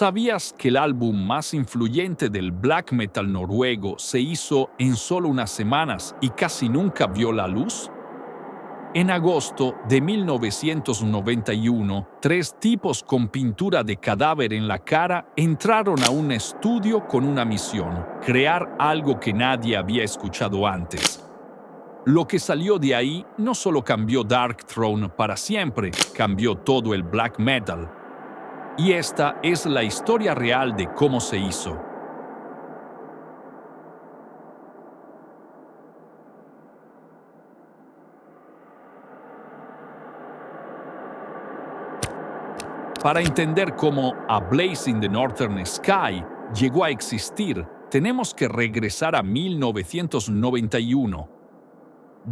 ¿Sabías que el álbum más influyente del black metal noruego se hizo en solo unas semanas y casi nunca vio la luz? En agosto de 1991, 3 tipos con pintura de cadáver en la cara entraron a un estudio con una misión: crear algo que nadie había escuchado antes. Lo que salió de ahí no solo cambió Darkthrone para siempre, cambió todo el black metal. Y esta es la historia real de cómo se hizo. Para entender cómo A Blaze in the Northern Sky llegó a existir, tenemos que regresar a 1991.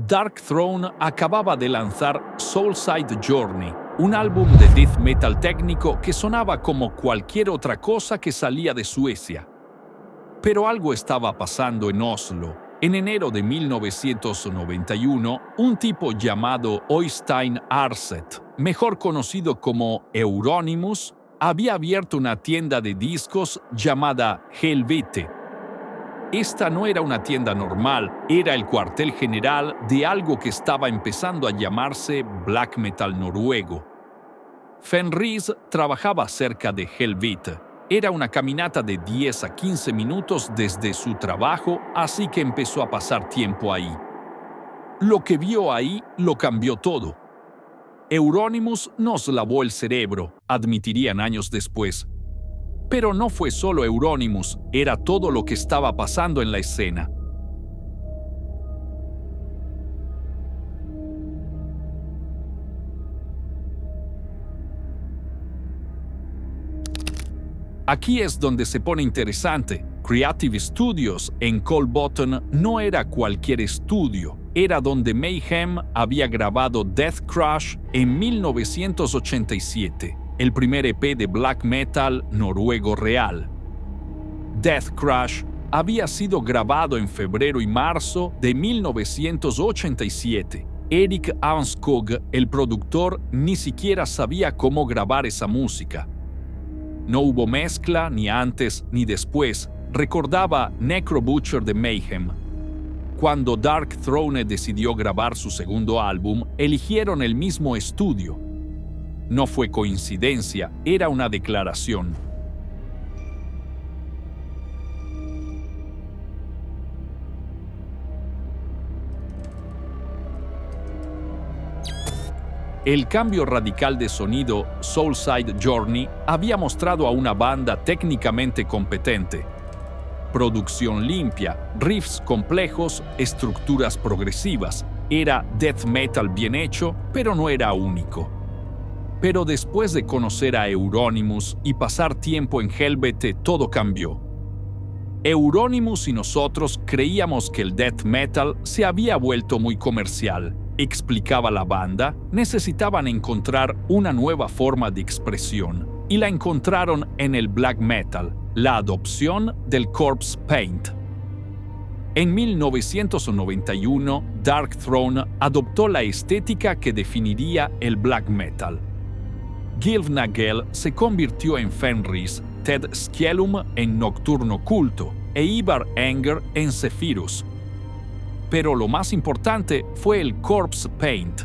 Darkthrone acababa de lanzar Soulside Journey, un álbum de death metal técnico que sonaba como cualquier otra cosa que salía de Suecia. Pero algo estaba pasando en Oslo. En enero de 1991, un tipo llamado Øystein Aarseth, mejor conocido como Euronymous, había abierto una tienda de discos llamada Helvete. Esta no era una tienda normal, era el cuartel general de algo que estaba empezando a llamarse black metal noruego. Fenris trabajaba cerca de Helvete. Era una caminata de 10 a 15 minutos desde su trabajo, así que empezó a pasar tiempo ahí. Lo que vio ahí lo cambió todo. Euronymous nos lavó el cerebro, admitirían años después. Pero no fue solo Euronymous, era todo lo que estaba pasando en la escena. Aquí es donde se pone interesante. Creative Studios en Kolbotn no era cualquier estudio, era donde Mayhem había grabado Death Crush en 1987. El primer EP de black metal noruego real. Death Crush había sido grabado en febrero y marzo de 1987. Erik Aunskog, el productor, ni siquiera sabía cómo grabar esa música. No hubo mezcla ni antes ni después, recordaba Necro Butcher de Mayhem. Cuando Darkthrone decidió grabar su segundo álbum, eligieron el mismo estudio. No fue coincidencia, era una declaración. El cambio radical de sonido Soulside Journey había mostrado a una banda técnicamente competente. Producción limpia, riffs complejos, estructuras progresivas. Era death metal bien hecho, pero no era único. Pero después de conocer a Euronymous y pasar tiempo en Helvete, todo cambió. Euronymous y nosotros creíamos que el death metal se había vuelto muy comercial. Explicaba la banda, necesitaban encontrar una nueva forma de expresión, y la encontraron en el black metal, la adopción del corpse paint. En 1991, Darkthrone adoptó la estética que definiría el black metal. Gylfnagel se convirtió en Fenris, Ted Skellum en Nocturno Culto e Ivar Enger en Zephyrus. Pero lo más importante fue el corpse paint.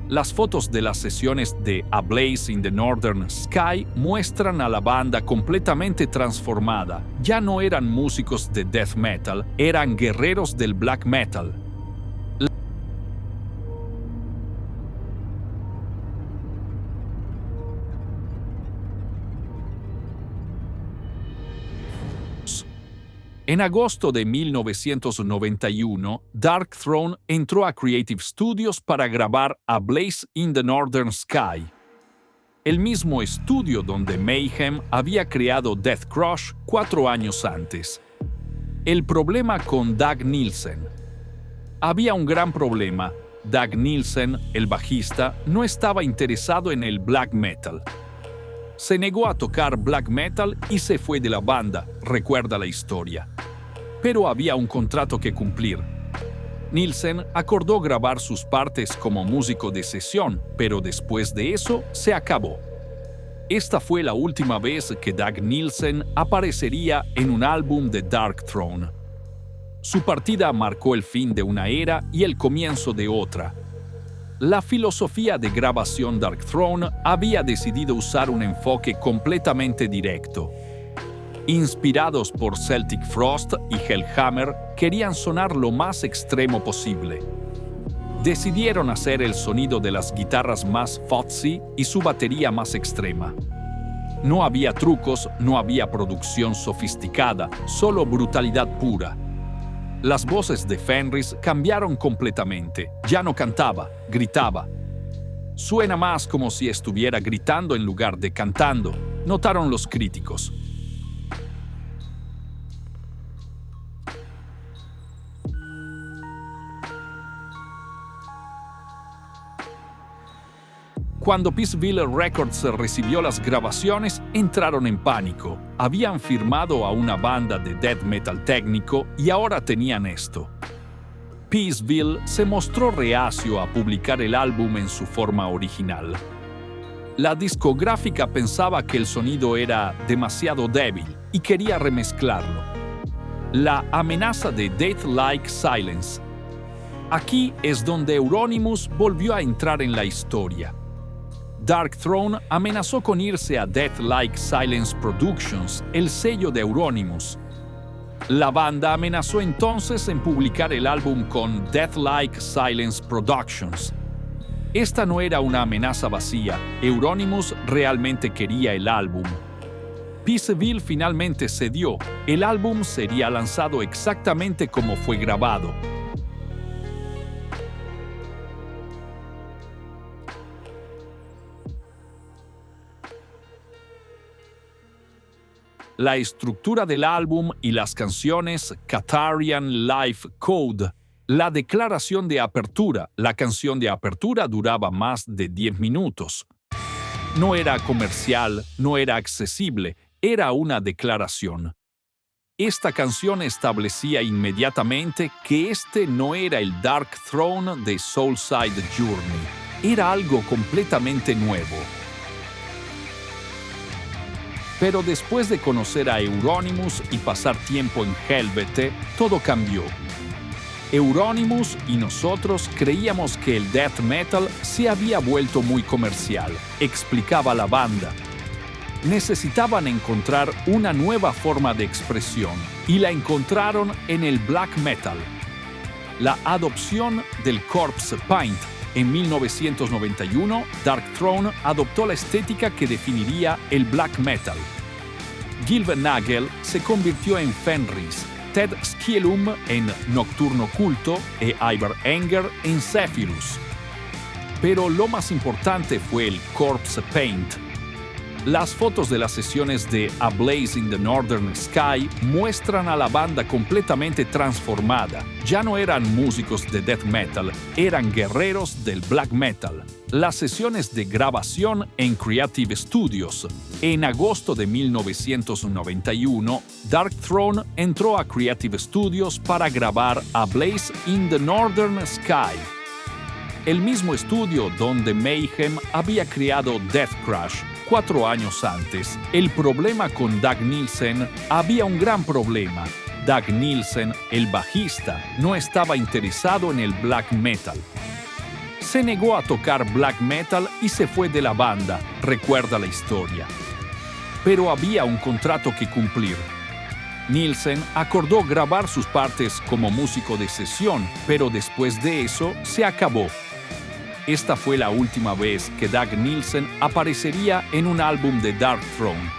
Las fotos de las sesiones de A Blaze in the Northern Sky muestran a la banda completamente transformada. Ya no eran músicos de death metal, eran guerreros del black metal. En agosto de 1991, Darkthrone entró a Creative Studios para grabar A Blaze in the Northern Sky, el mismo estudio donde Mayhem había creado Death Crush 4 años antes. El problema con Dag Nielsen. Había un gran problema. Dag Nielsen, el bajista, no estaba interesado en el black metal. Se negó a tocar black metal y se fue de la banda, recuerda la historia. Pero había un contrato que cumplir. Nielsen acordó grabar sus partes como músico de sesión, pero después de eso se acabó. Esta fue la última vez que Doug Nielsen aparecería en un álbum de Dark Throne. Su partida marcó el fin de una era y el comienzo de otra. La filosofía de grabación Dark Throne había decidido usar un enfoque completamente directo. Inspirados por Celtic Frost y Hellhammer, querían sonar lo más extremo posible. Decidieron hacer el sonido de las guitarras más fuzzy y su batería más extrema. No había trucos, no había producción sofisticada, solo brutalidad pura. Las voces de Fenriz cambiaron completamente. Ya no cantaba, gritaba. Suena más como si estuviera gritando en lugar de cantando, notaron los críticos. Cuando Peaceville Records recibió las grabaciones, entraron en pánico. Habían firmado a una banda de death metal técnico y ahora tenían esto. Peaceville se mostró reacio a publicar el álbum en su forma original. La discográfica pensaba que el sonido era demasiado débil y quería remezclarlo. La amenaza de Death-like Silence. Aquí es donde Euronymous volvió a entrar en la historia. Dark Throne amenazó con irse a Death-like Silence Productions, el sello de Euronymous. La banda amenazó entonces en publicar el álbum con Death-like Silence Productions. Esta no era una amenaza vacía, Euronymous realmente quería el álbum. Peaceville finalmente cedió, el álbum sería lanzado exactamente como fue grabado. La estructura del álbum y las canciones Catharian Life Code. La declaración de apertura. La canción de apertura duraba más de 10 minutos. No era comercial, no era accesible, era una declaración. Esta canción establecía inmediatamente que este no era el Dark Throne de Soulside Journey. Era algo completamente nuevo. Pero después de conocer a Euronymous y pasar tiempo en Helvete, todo cambió. Euronymous y nosotros creíamos que el death metal se había vuelto muy comercial, explicaba la banda. Necesitaban encontrar una nueva forma de expresión y la encontraron en el black metal. La adopción del corpse paint. En 1991, Dark Throne adoptó la estética que definiría el black metal. Gilbert Nagel se convirtió en Fenriz, Ted Sciellum en Nocturno Culto e Ivar Enger en Zephyrus. Pero lo más importante fue el corpse paint. Las fotos de las sesiones de A Blaze in the Northern Sky muestran a la banda completamente transformada. Ya no eran músicos de death metal, eran guerreros del black metal. Las sesiones de grabación en Creative Studios. En agosto de 1991, Dark Throne entró a Creative Studios para grabar A Blaze in the Northern Sky, el mismo estudio donde Mayhem había creado Death Crash 4 años antes. El problema con Doug Nielsen, había un gran problema. Doug Nielsen, el bajista, no estaba interesado en el black metal. Se negó a tocar black metal y se fue de la banda, recuerda la historia. Pero había un contrato que cumplir. Nielsen acordó grabar sus partes como músico de sesión, pero después de eso se acabó. Esta fue la última vez que Doug Nielsen aparecería en un álbum de Dark Throne.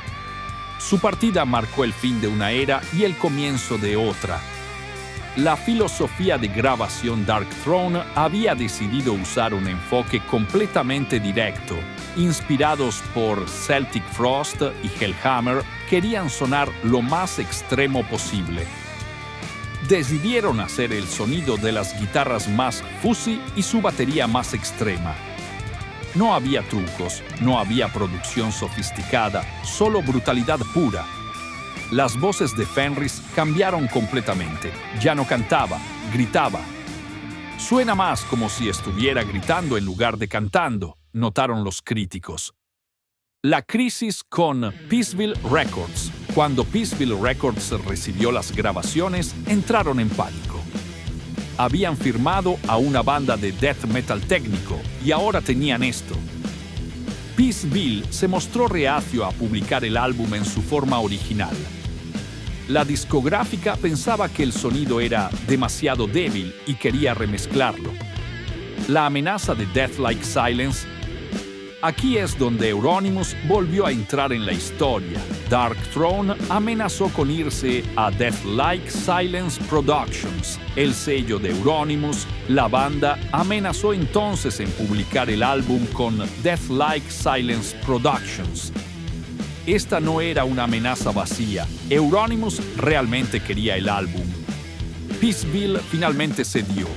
Su partida marcó el fin de una era y el comienzo de otra. La filosofía de grabación Dark Throne había decidido usar un enfoque completamente directo. Inspirados por Celtic Frost y Hellhammer, querían sonar lo más extremo posible. Decidieron hacer el sonido de las guitarras más fuzzy y su batería más extrema. No había trucos, no había producción sofisticada, solo brutalidad pura. Las voces de Fenriz cambiaron completamente. Ya no cantaba, gritaba. Suena más como si estuviera gritando en lugar de cantando, notaron los críticos. La crisis con Peaceville Records. Cuando Peaceville Records recibió las grabaciones, entraron en pánico. Habían firmado a una banda de death metal técnico y ahora tenían esto. Peaceville se mostró reacio a publicar el álbum en su forma original. La discográfica pensaba que el sonido era demasiado débil y quería remezclarlo. La amenaza de Death Like Silence. Aquí es donde Euronymous volvió a entrar en la historia. Darkthrone amenazó con irse a Death Like Silence Productions, el sello de Euronymous. La banda amenazó entonces en publicar el álbum con Death Like Silence Productions. Esta no era una amenaza vacía. Euronymous realmente quería el álbum. Peaceville finalmente cedió.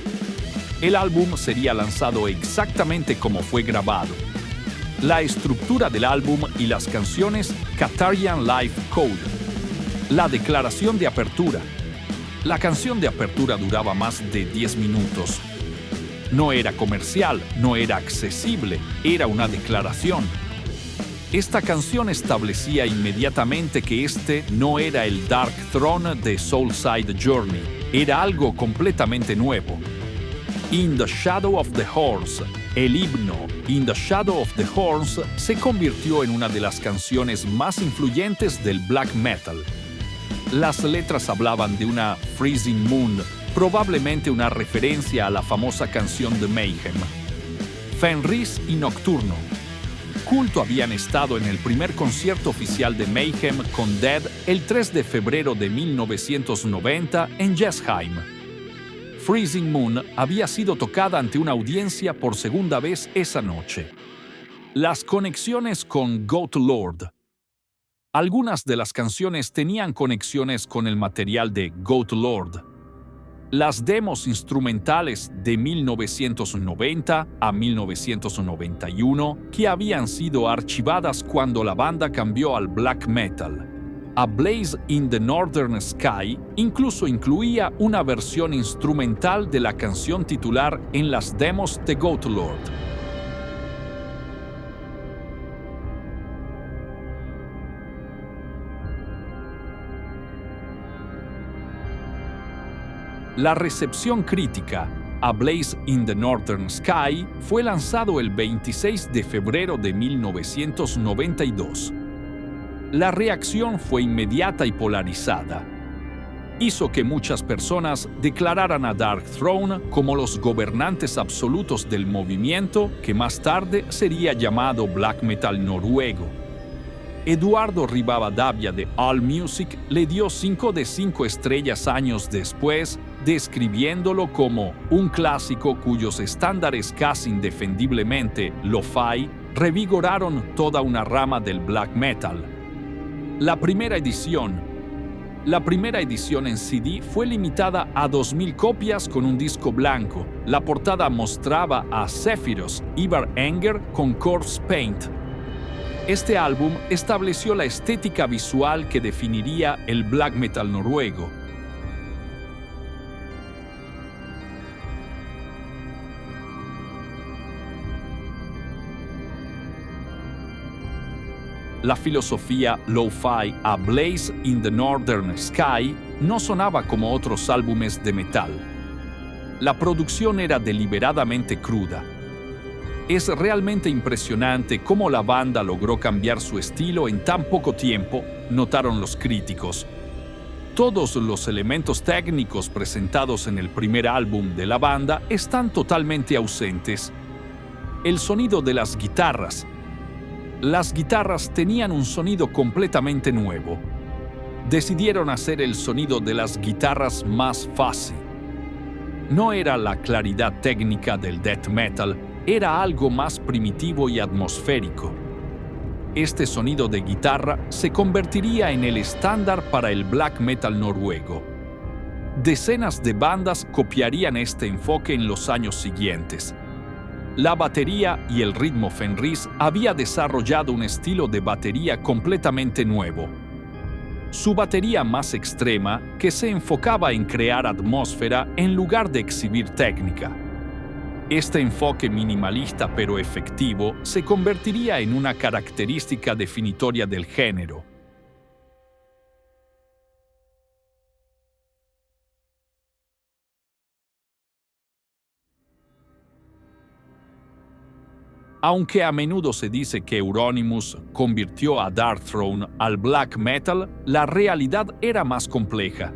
El álbum sería lanzado exactamente como fue grabado. La estructura del álbum y las canciones Catarian Life Code. La declaración de apertura. La canción de apertura duraba más de 10 minutos. No era comercial, no era accesible, era una declaración. Esta canción establecía inmediatamente que este no era el Darkthrone de Soulside Journey, era algo completamente nuevo. In the Shadow of the Horns, el himno In the Shadow of the Horns se convirtió en una de las canciones más influyentes del black metal. Las letras hablaban de una Freezing Moon, probablemente una referencia a la famosa canción de Mayhem. Fenris y Nocturno. Culto habían estado en el primer concierto oficial de Mayhem con Dead el 3 de febrero de 1990 en Jessheim. Freezing Moon había sido tocada ante una audiencia por segunda vez esa noche. Las conexiones con Goat Lord. Algunas de las canciones tenían conexiones con el material de Goat Lord. Las demos instrumentales de 1990 a 1991, que habían sido archivadas cuando la banda cambió al black metal. A Blaze in the Northern Sky incluso incluía una versión instrumental de la canción titular en las demos de Goat Lord. La recepción crítica A Blaze in the Northern Sky fue lanzado el 26 de febrero de 1992. La reacción fue inmediata y polarizada. Hizo que muchas personas declararan a Darkthrone como los gobernantes absolutos del movimiento que más tarde sería llamado black metal noruego. Eduardo Rivadavia de AllMusic le dio 5 de 5 estrellas años después, describiéndolo como un clásico cuyos estándares casi indefendiblemente lo-fi revigoraron toda una rama del black metal. La primera edición en CD fue limitada a 2.000 copias con un disco blanco. La portada mostraba a Zephyros Ivar Enger con Corpse Paint. Este álbum estableció la estética visual que definiría el black metal noruego. La filosofía lo-fi A Blaze in the Northern Sky no sonaba como otros álbumes de metal. La producción era deliberadamente cruda. Es realmente impresionante cómo la banda logró cambiar su estilo en tan poco tiempo, notaron los críticos. Todos los elementos técnicos presentados en el primer álbum de la banda están totalmente ausentes. El sonido de las guitarras. Las guitarras tenían un sonido completamente nuevo. Decidieron hacer el sonido de las guitarras más fuzzy. No era la claridad técnica del death metal, era algo más primitivo y atmosférico. Este sonido de guitarra se convertiría en el estándar para el black metal noruego. Decenas de bandas copiarían este enfoque en los años siguientes. La batería y el ritmo Fenris había desarrollado un estilo de batería completamente nuevo. Su batería más extrema, que se enfocaba en crear atmósfera en lugar de exhibir técnica. Este enfoque minimalista pero efectivo se convertiría en una característica definitoria del género. Aunque a menudo se dice que Euronymous convirtió a Darkthrone al black metal, la realidad era más compleja.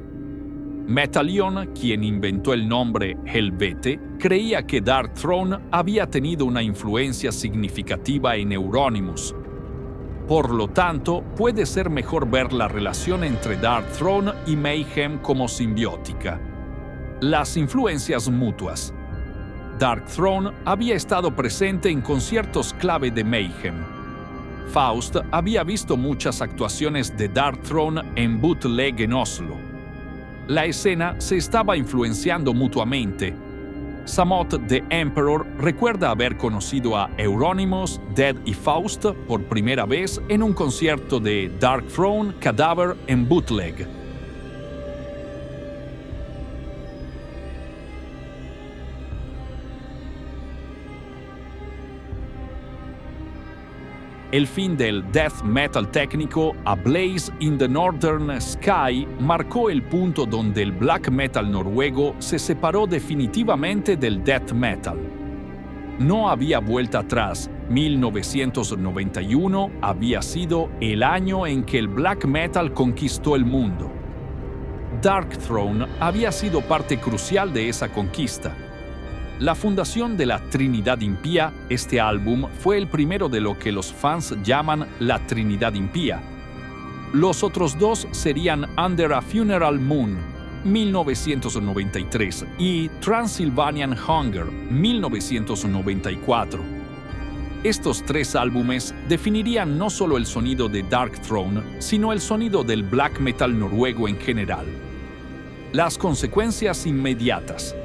Metalion, quien inventó el nombre Helvete, creía que Darkthrone había tenido una influencia significativa en Euronymous. Por lo tanto, puede ser mejor ver la relación entre Darkthrone y Mayhem como simbiótica. Las influencias mutuas. Darkthrone había estado presente en conciertos clave de Mayhem. Faust había visto muchas actuaciones de Darkthrone en bootleg en Oslo. La escena se estaba influenciando mutuamente. Samot the Emperor recuerda haber conocido a Euronymous, Dead y Faust por primera vez en un concierto de Darkthrone Cadaver en bootleg. El fin del death metal técnico, A Blaze in the Northern Sky, marcó el punto donde el black metal noruego se separó definitivamente del death metal. No había vuelta atrás. 1991 había sido el año en que el black metal conquistó el mundo. Darkthrone había sido parte crucial de esa conquista. La fundación de la Trinidad Impía, este álbum, fue el primero de lo que los fans llaman la Trinidad Impía. Los otros dos serían Under a Funeral Moon, 1993, y Transylvanian Hunger, 1994. Estos tres álbumes definirían no solo el sonido de Darkthrone, sino el sonido del black metal noruego en general. Las consecuencias inmediatas.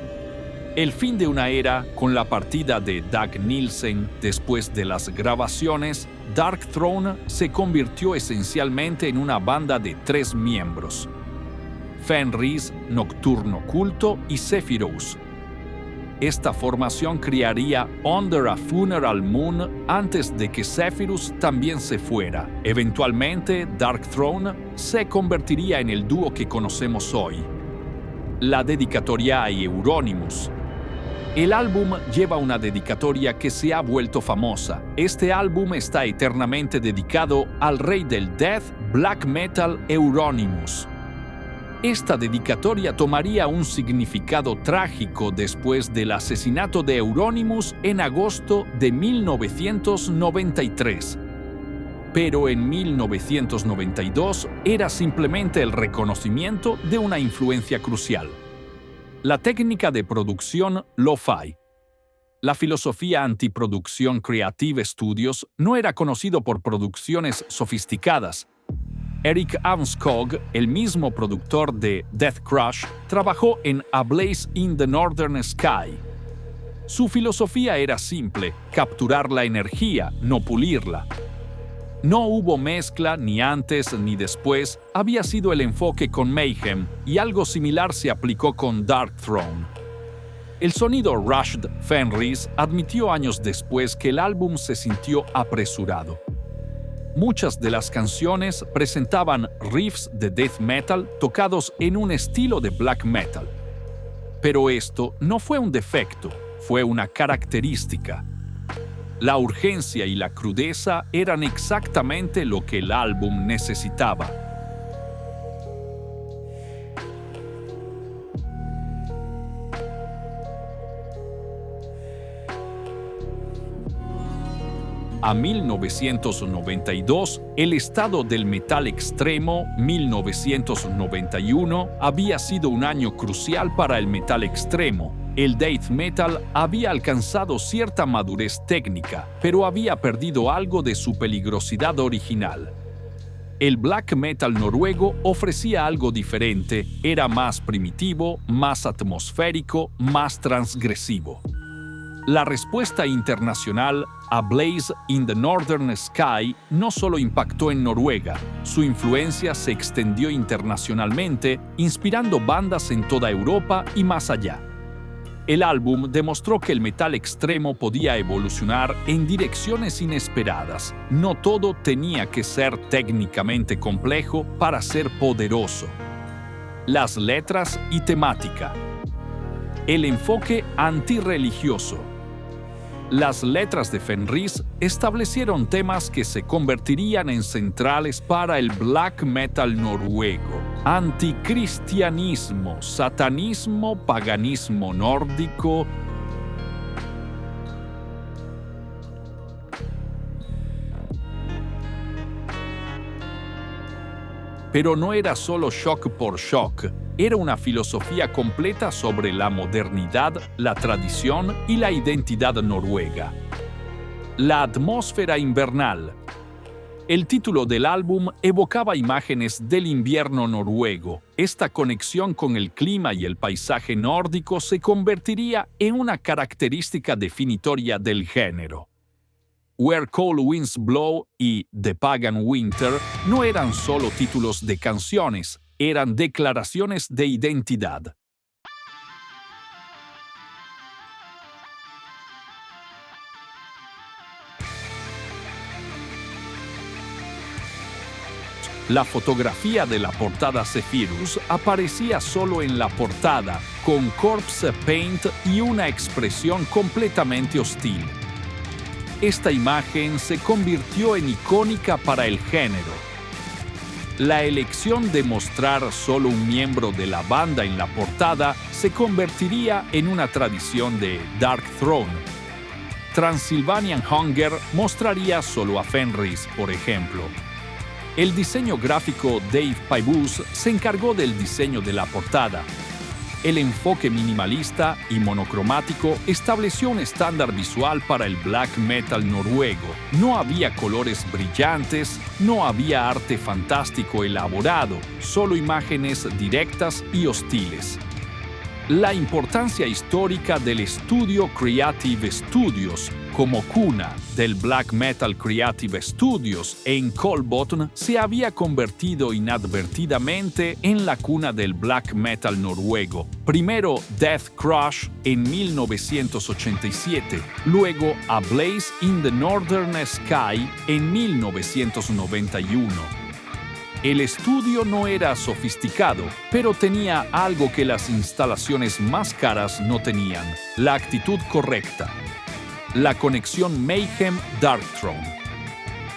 El fin de una era, con la partida de Dag Nielsen después de las grabaciones, Darkthrone se convirtió esencialmente en una banda de 3 miembros: Fenris, Nocturno Culto y Sephiroth. Esta formación crearía Under a Funeral Moon antes de que Sephiroth también se fuera. Eventualmente, Darkthrone se convertiría en el dúo que conocemos hoy. La dedicatoria a Euronymous. El álbum lleva una dedicatoria que se ha vuelto famosa. Este álbum está eternamente dedicado al rey del death black metal Euronymous. Esta dedicatoria tomaría un significado trágico después del asesinato de Euronymous en agosto de 1993. Pero en 1992 era simplemente el reconocimiento de una influencia crucial. La técnica de producción lo-fi. La filosofía antiproducción Creative Studios no era conocido por producciones sofisticadas. Eric Armskog, el mismo productor de Death Crush, trabajó en A Blaze in the Northern Sky. Su filosofía era simple: capturar la energía, no pulirla. No hubo mezcla ni antes ni después, había sido el enfoque con Mayhem, y algo similar se aplicó con Darkthrone. El sonido Rushed Fenris admitió años después que el álbum se sintió apresurado. Muchas de las canciones presentaban riffs de death metal tocados en un estilo de black metal. Pero esto no fue un defecto, fue una característica. La urgencia y la crudeza eran exactamente lo que el álbum necesitaba. A 1992, el estado del metal extremo, 1991, había sido un año crucial para el metal extremo. El death metal había alcanzado cierta madurez técnica, pero había perdido algo de su peligrosidad original. El black metal noruego ofrecía algo diferente, era más primitivo, más atmosférico, más transgresivo. La respuesta internacional a Blaze in the Northern Sky no solo impactó en Noruega, su influencia se extendió internacionalmente, inspirando bandas en toda Europa y más allá. El álbum demostró que el metal extremo podía evolucionar en direcciones inesperadas. No todo tenía que ser técnicamente complejo para ser poderoso. Las letras y temática. El enfoque antirreligioso. Las letras de Fenriz establecieron temas que se convertirían en centrales para el black metal noruego: anticristianismo, satanismo, paganismo nórdico. Pero no era solo shock por shock, era una filosofía completa sobre la modernidad, la tradición y la identidad noruega. La atmósfera invernal. El título del álbum evocaba imágenes del invierno noruego. Esta conexión con el clima y el paisaje nórdico se convertiría en una característica definitoria del género. Where Cold Winds Blow y The Pagan Winter no eran solo títulos de canciones, eran declaraciones de identidad. La fotografía de la portada Zephyrus aparecía solo en la portada, con corpse paint y una expresión completamente hostil. Esta imagen se convirtió en icónica para el género. La elección de mostrar solo un miembro de la banda en la portada se convertiría en una tradición de Dark Throne. Transylvanian Hunger mostraría solo a Fenriz, por ejemplo. El diseño gráfico Dave Pybus se encargó del diseño de la portada. El enfoque minimalista y monocromático estableció un estándar visual para el black metal noruego. No había colores brillantes, no había arte fantástico elaborado, solo imágenes directas y hostiles. La importancia histórica del estudio Creative Studios como cuna del Black Metal Creative Studios en Kolbotn se había convertido inadvertidamente en la cuna del black metal noruego. Primero Death Crush en 1987, luego A Blaze in the Northern Sky en 1991. El estudio no era sofisticado, pero tenía algo que las instalaciones más caras no tenían: la actitud correcta. La conexión Mayhem-Darkthrone.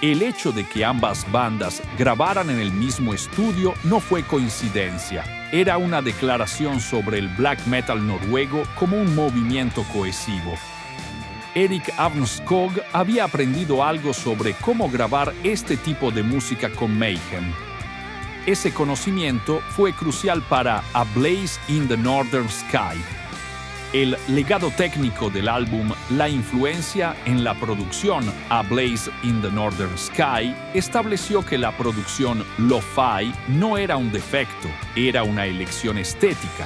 El hecho de que ambas bandas grabaran en el mismo estudio no fue coincidencia. Era una declaración sobre el black metal noruego como un movimiento cohesivo. Erik Avnskog había aprendido algo sobre cómo grabar este tipo de música con Mayhem. Ese conocimiento fue crucial para A Blaze in the Northern Sky. El legado técnico del álbum, la influencia en la producción A Blaze in the Northern Sky, estableció que la producción lo-fi no era un defecto, era una elección estética.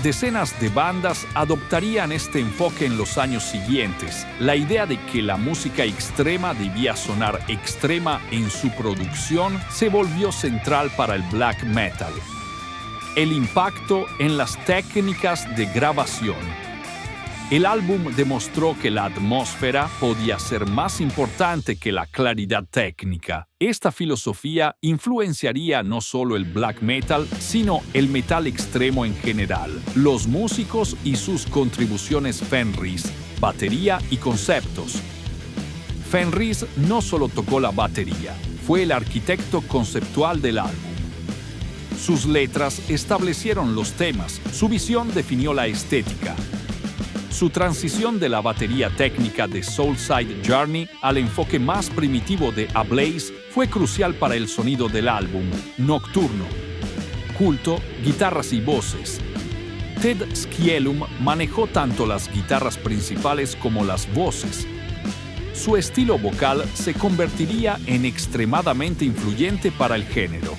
Decenas de bandas adoptarían este enfoque en los años siguientes. La idea de que la música extrema debía sonar extrema en su producción se volvió central para el black metal. El impacto en las técnicas de grabación. El álbum demostró que la atmósfera podía ser más importante que la claridad técnica. Esta filosofía influenciaría no solo el black metal, sino el metal extremo en general. Los músicos y sus contribuciones Fenriz, batería y conceptos. Fenriz no solo tocó la batería, fue el arquitecto conceptual del álbum. Sus letras establecieron los temas, su visión definió la estética. Su transición de la batería técnica de Soulside Journey al enfoque más primitivo de A Blaze fue crucial para el sonido del álbum. Nocturno, culto, guitarras y voces. Ted Scielum manejó tanto las guitarras principales como las voces. Su estilo vocal se convertiría en extremadamente influyente para el género.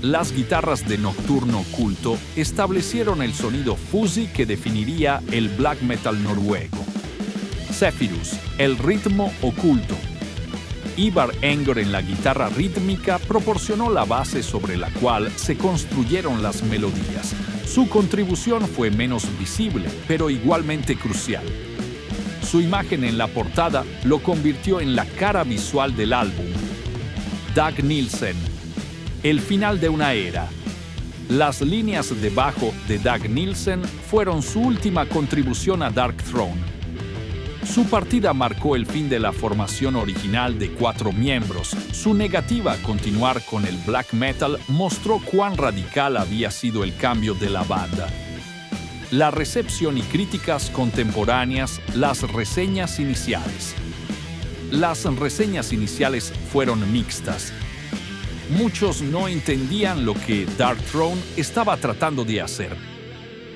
Las guitarras de Nocturno Culto establecieron el sonido fuzzy que definiría el black metal noruego. Zephyrus, el ritmo oculto. Ivar Enger en la guitarra rítmica proporcionó la base sobre la cual se construyeron las melodías. Su contribución fue menos visible, pero igualmente crucial. Su imagen en la portada lo convirtió en la cara visual del álbum. Dag Nielsen. El final de una era. Las líneas de bajo de Dag Nielsen fueron su última contribución a Darkthrone. Su partida marcó el fin de la formación original de 4 miembros. Su negativa a continuar con el black metal mostró cuán radical había sido el cambio de la banda. La recepción y críticas contemporáneas, las reseñas iniciales. Las reseñas iniciales fueron mixtas. Muchos no entendían lo que Darkthrone estaba tratando de hacer.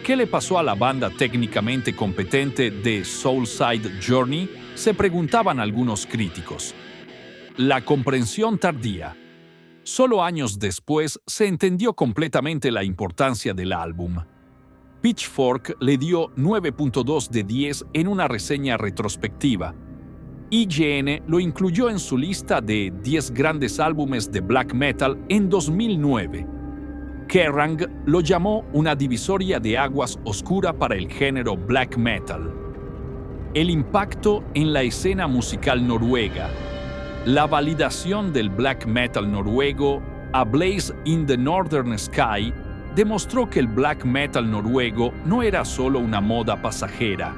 ¿Qué le pasó a la banda técnicamente competente de Soulside Journey?, se preguntaban algunos críticos. La comprensión tardía. Solo años después se entendió completamente la importancia del álbum. Pitchfork le dio 9.2 de 10 en una reseña retrospectiva. IGN lo incluyó en su lista de 10 grandes álbumes de black metal en 2009. Kerrang lo llamó una divisoria de aguas oscura para el género black metal. El impacto en la escena musical noruega. La validación del black metal noruego, A Blaze in the Northern Sky, demostró que el black metal noruego no era solo una moda pasajera.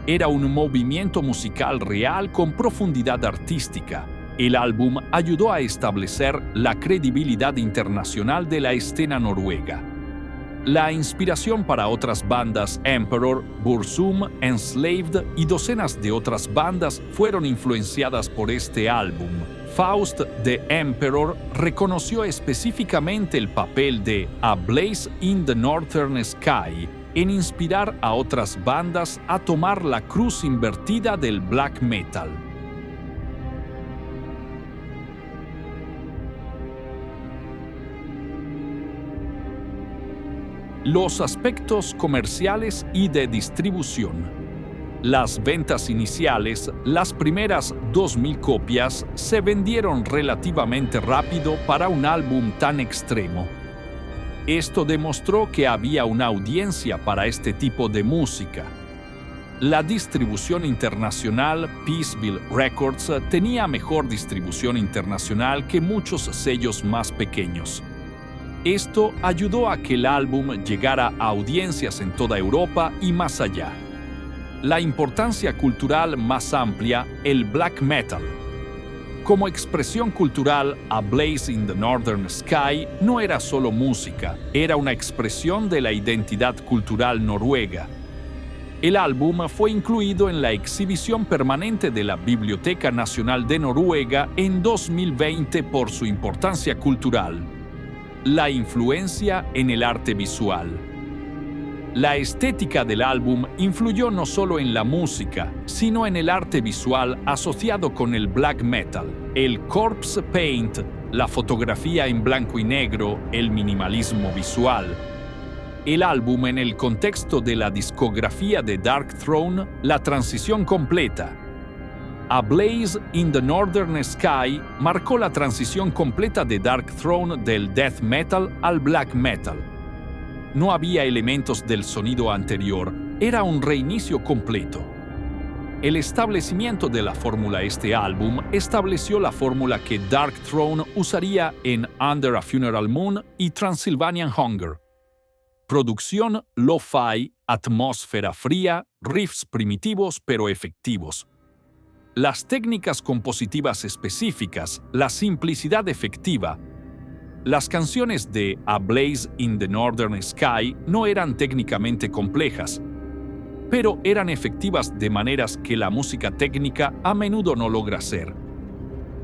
Era un movimiento musical real con profundidad artística. El álbum ayudó a establecer la credibilidad internacional de la escena noruega. La inspiración para otras bandas, Emperor, Burzum, Enslaved y docenas de otras bandas fueron influenciadas por este álbum. Faust de Emperor reconoció específicamente el papel de A Blaze in the Northern Sky en inspirar a otras bandas a tomar la cruz invertida del black metal. Los aspectos comerciales y de distribución. Las ventas iniciales, las primeras 2.000 copias, se vendieron relativamente rápido para un álbum tan extremo. Esto demostró que había una audiencia para este tipo de música. La distribución internacional, Peaceville Records, tenía mejor distribución internacional que muchos sellos más pequeños. Esto ayudó a que el álbum llegara a audiencias en toda Europa y más allá. La importancia cultural más amplia, el black metal. Como expresión cultural, A Blaze in the Northern Sky no era solo música, era una expresión de la identidad cultural noruega. El álbum fue incluido en la exhibición permanente de la Biblioteca Nacional de Noruega en 2020 por su importancia cultural. La influencia en el arte visual. La estética del álbum influyó no solo en la música, sino en el arte visual asociado con el black metal, el corpse paint, la fotografía en blanco y negro, el minimalismo visual. El álbum en el contexto de la discografía de Darkthrone, la transición completa. A Blaze in the Northern Sky marcó la transición completa de Darkthrone del death metal al black metal. No había elementos del sonido anterior, era un reinicio completo. El establecimiento de la fórmula este álbum estableció la fórmula que Darkthrone usaría en Under a Funeral Moon y Transylvanian Hunger. Producción lo-fi, atmósfera fría, riffs primitivos pero efectivos. Las técnicas compositivas específicas, la simplicidad efectiva. Las canciones de A Blaze in the Northern Sky no eran técnicamente complejas, pero eran efectivas de maneras que la música técnica a menudo no logra ser.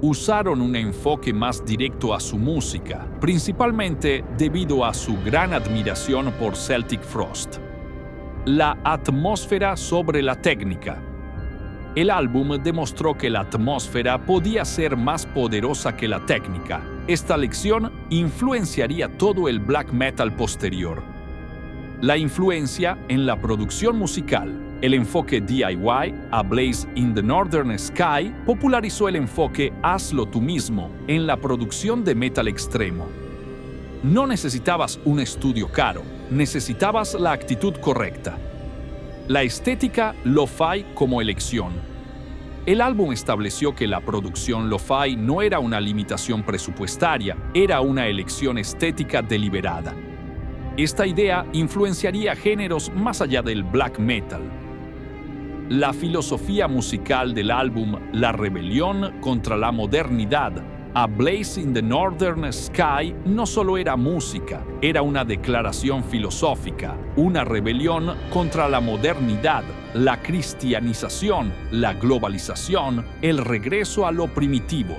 Usaron un enfoque más directo a su música, principalmente debido a su gran admiración por Celtic Frost. La atmósfera sobre la técnica. El álbum demostró que la atmósfera podía ser más poderosa que la técnica. Esta lección influenciaría todo el black metal posterior. La influencia en la producción musical. El enfoque DIY, A Blaze in the Northern Sky, popularizó el enfoque hazlo tú mismo en la producción de metal extremo. No necesitabas un estudio caro. necesitabas la actitud correcta. La estética lo-fi como elección. El álbum estableció que la producción lo-fi no era una limitación presupuestaria, era una elección estética deliberada. Esta idea influenciaría géneros más allá del black metal. La filosofía musical del álbum La rebelión contra la modernidad, A Blaze in the Northern Sky, no solo era música, era una declaración filosófica, una rebelión contra la modernidad, la cristianización, la globalización, el regreso a lo primitivo.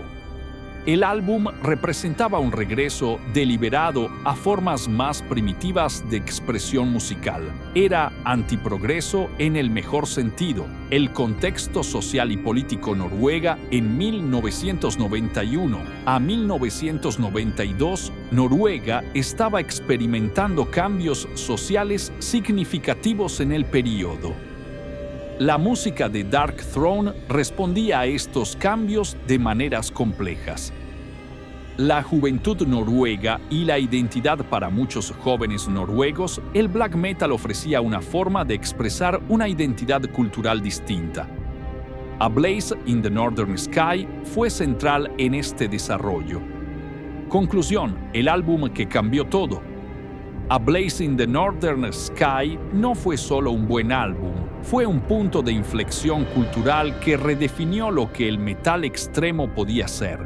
El álbum representaba un regreso deliberado a formas más primitivas de expresión musical. Era antiprogreso en el mejor sentido. El contexto social y político noruega en 1991 a 1992, Noruega estaba experimentando cambios sociales significativos en el periodo. La música de Dark Throne respondía a estos cambios de maneras complejas. La juventud noruega y la identidad para muchos jóvenes noruegos, el black metal ofrecía una forma de expresar una identidad cultural distinta. A Blaze in the Northern Sky fue central en este desarrollo. Conclusión, el álbum que cambió todo. A Blaze in the Northern Sky no fue solo un buen álbum, fue un punto de inflexión cultural que redefinió lo que el metal extremo podía ser.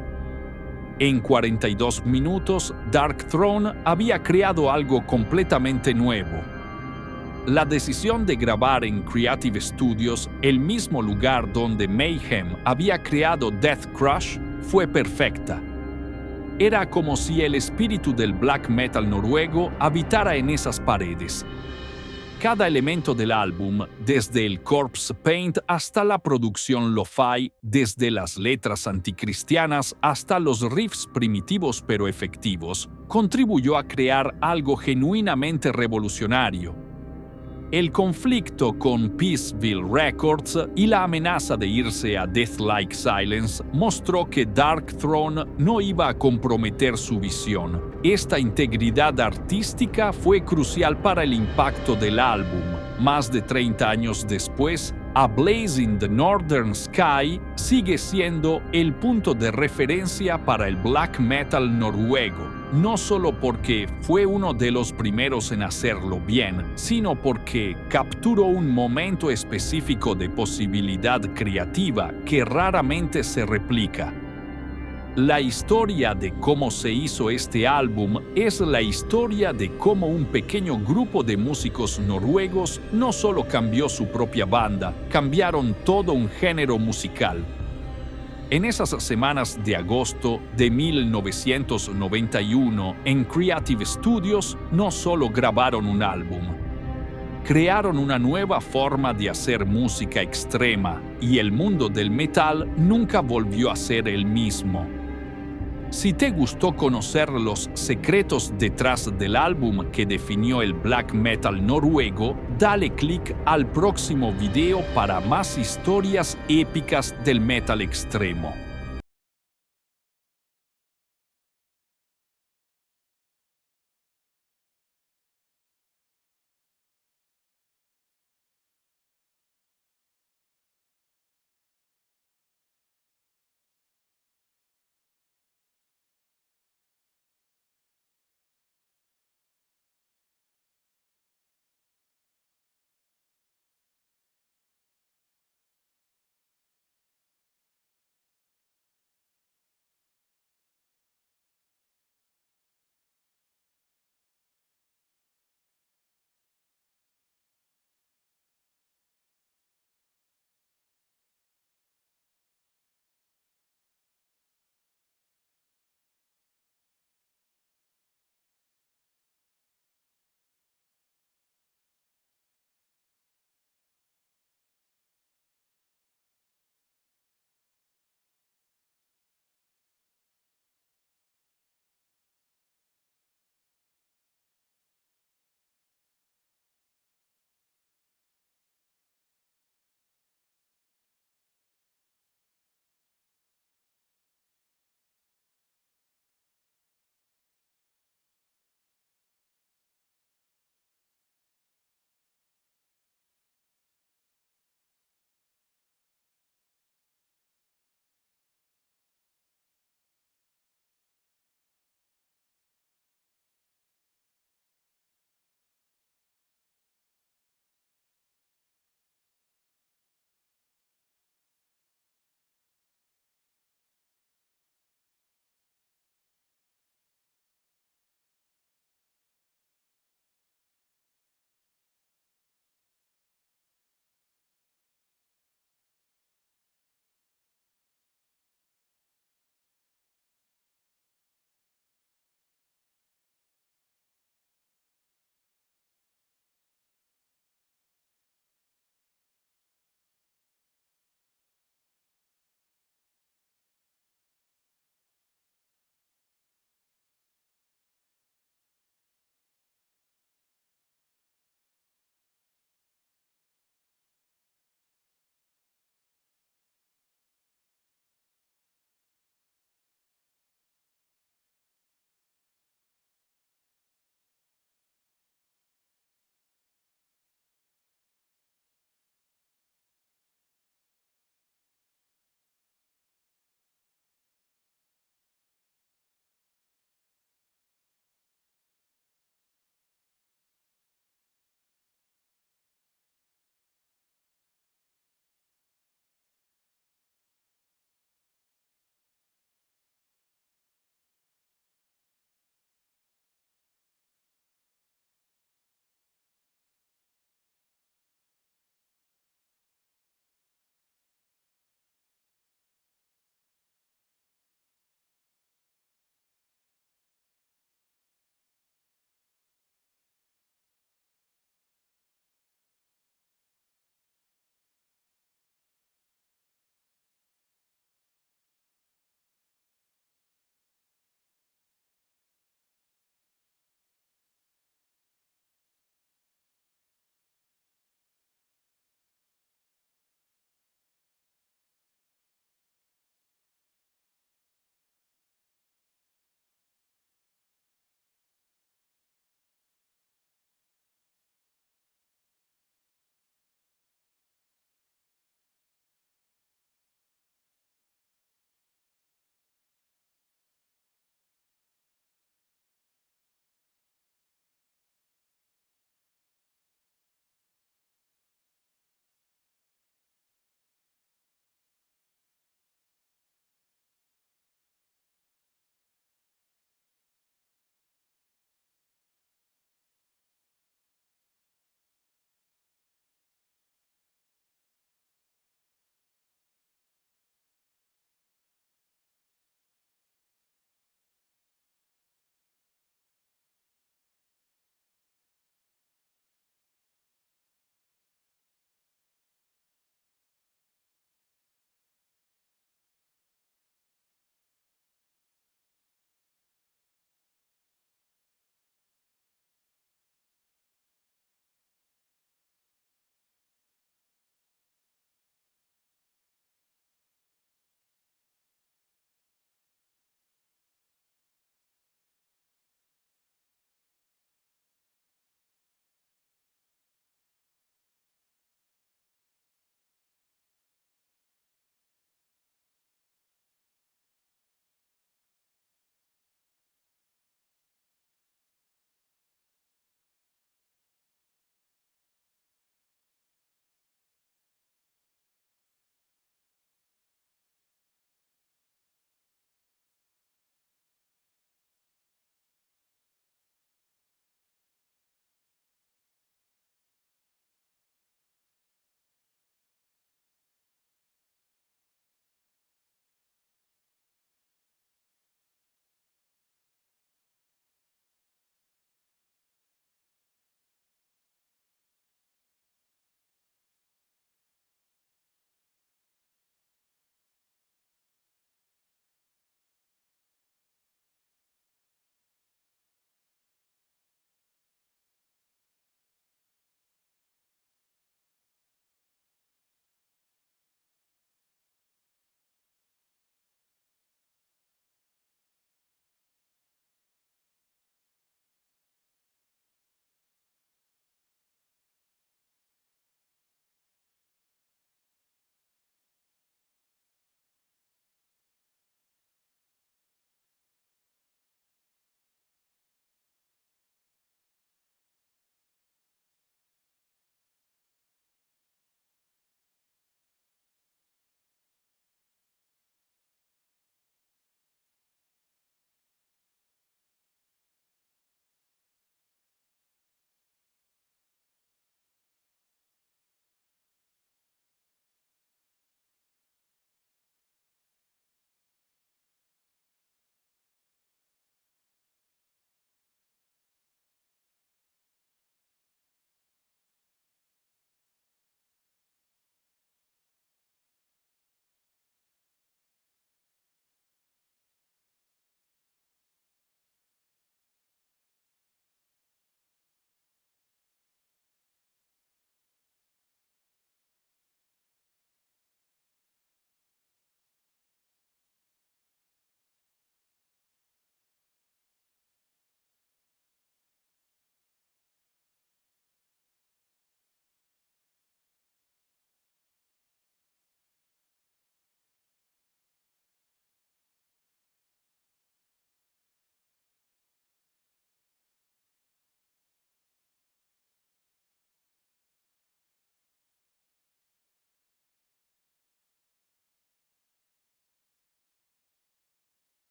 En 42 minutos, Dark Throne había creado algo completamente nuevo. La decisión de grabar en Creative Studios, el mismo lugar donde Mayhem había creado Death Crush, fue perfecta. Era como si el espíritu del black metal noruego habitara en esas paredes. Cada elemento del álbum, desde el corpse paint hasta la producción lo-fi, desde las letras anticristianas hasta los riffs primitivos pero efectivos, contribuyó a crear algo genuinamente revolucionario. El conflicto con Peaceville Records y la amenaza de irse a Deathlike Silence mostró que Dark Throne no iba a comprometer su visión. Esta integridad artística fue crucial para el impacto del álbum. Más de 30 años después, A Blaze in the Northern Sky sigue siendo el punto de referencia para el black metal noruego. No solo porque fue uno de los primeros en hacerlo bien, sino porque capturó un momento específico de posibilidad creativa que raramente se replica. La historia de cómo se hizo este álbum es la historia de cómo un pequeño grupo de músicos noruegos no solo cambió su propia banda, cambiaron todo un género musical. En esas semanas de agosto de 1991, en Creative Studios, no solo grabaron un álbum, crearon una nueva forma de hacer música extrema, y el mundo del metal nunca volvió a ser el mismo. Si te gustó conocer los secretos detrás del álbum que definió el black metal noruego, dale clic al próximo video para más historias épicas del metal extremo.